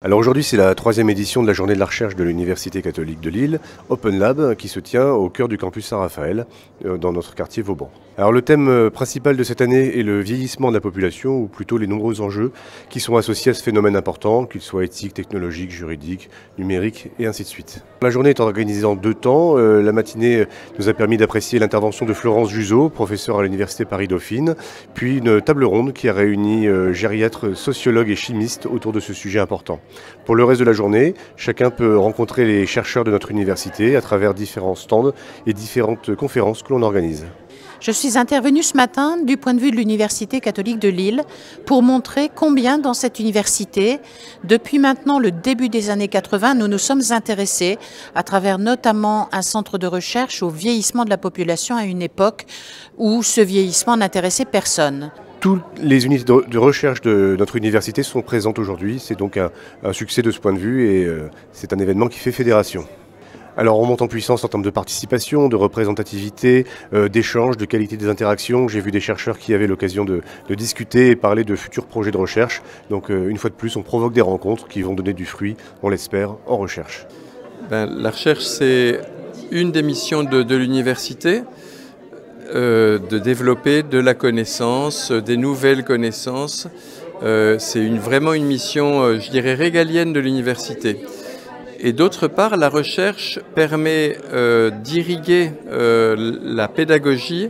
Alors aujourd'hui, c'est la troisième édition de la journée de la recherche de l'Université catholique de Lille, Open Lab, qui se tient au cœur du campus Saint-Raphaël, dans notre quartier Vauban. Alors le thème principal de cette année est le vieillissement de la population, ou plutôt les nombreux enjeux qui sont associés à ce phénomène important, qu'ils soient éthiques, technologiques, juridiques, numériques et ainsi de suite. La journée est organisée en deux temps. La matinée nous a permis d'apprécier l'intervention de Florence Juzeau, professeure à l'Université Paris-Dauphine, puis une table ronde qui a réuni gériatres, sociologues et chimistes autour de ce sujet important. Pour le reste de la journée, chacun peut rencontrer les chercheurs de notre université à travers différents stands et différentes conférences que l'on organise. Je suis intervenue ce matin du point de vue de l'Université catholique de Lille pour montrer combien dans cette université, depuis maintenant le début des années 80, nous nous sommes intéressés à travers notamment un centre de recherche au vieillissement de la population à une époque où ce vieillissement n'intéressait personne. Toutes les unités de recherche de notre université sont présentes aujourd'hui. C'est donc un succès de ce point de vue et c'est un événement qui fait fédération. Alors on monte en puissance en termes de participation, de représentativité, d'échange, de qualité des interactions. J'ai vu des chercheurs qui avaient l'occasion de discuter et parler de futurs projets de recherche. Donc une fois de plus, on provoque des rencontres qui vont donner du fruit, on l'espère, en recherche. La recherche, c'est une des missions de l'université. De développer de la connaissance, des nouvelles connaissances. C'est vraiment une mission, je dirais, régalienne de l'université. Et d'autre part, la recherche permet d'irriguer la pédagogie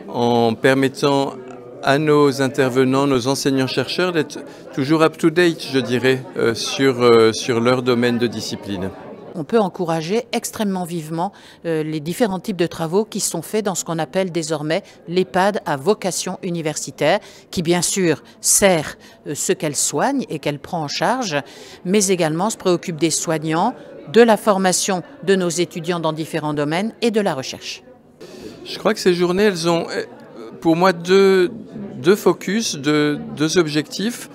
en permettant à nos intervenants, nos enseignants-chercheurs d'être toujours up-to-date, je dirais, sur leur domaine de discipline. On peut encourager extrêmement vivement les différents types de travaux qui sont faits dans ce qu'on appelle désormais l'EHPAD à vocation universitaire, qui bien sûr sert ceux qu'elle soigne et qu'elle prend en charge, mais également se préoccupe des soignants, de la formation de nos étudiants dans différents domaines et de la recherche. Je crois que ces journées, elles ont pour moi deux focus, deux objectifs.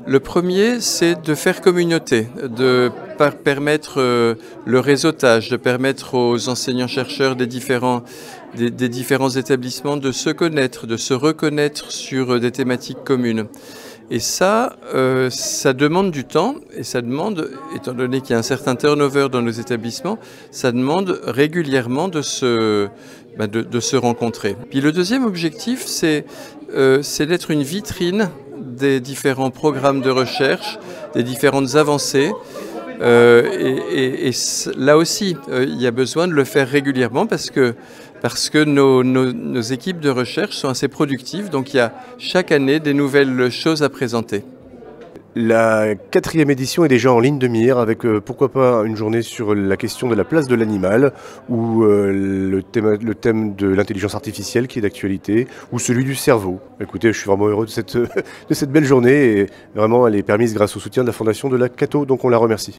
Le premier, c'est de faire communauté, de permettre le réseautage, de permettre aux enseignants-chercheurs des différents établissements de se connaître, de se reconnaître sur des thématiques communes. Et ça demande du temps et ça demande, étant donné qu'il y a un certain turnover dans nos établissements, ça demande régulièrement de se rencontrer. Puis le deuxième objectif, c'est d'être une vitrine des différents programmes de recherche, des différentes avancées. Et là aussi, il y a besoin de le faire régulièrement parce que nos équipes de recherche sont assez productives. Donc il y a chaque année des nouvelles choses à présenter. La quatrième édition est déjà en ligne de mire avec pourquoi pas une journée sur la question de la place de l'animal ou le thème de l'intelligence artificielle qui est d'actualité ou celui du cerveau. Écoutez, je suis vraiment heureux de cette belle journée et vraiment elle est permise grâce au soutien de la Fondation de la Cato, donc on la remercie.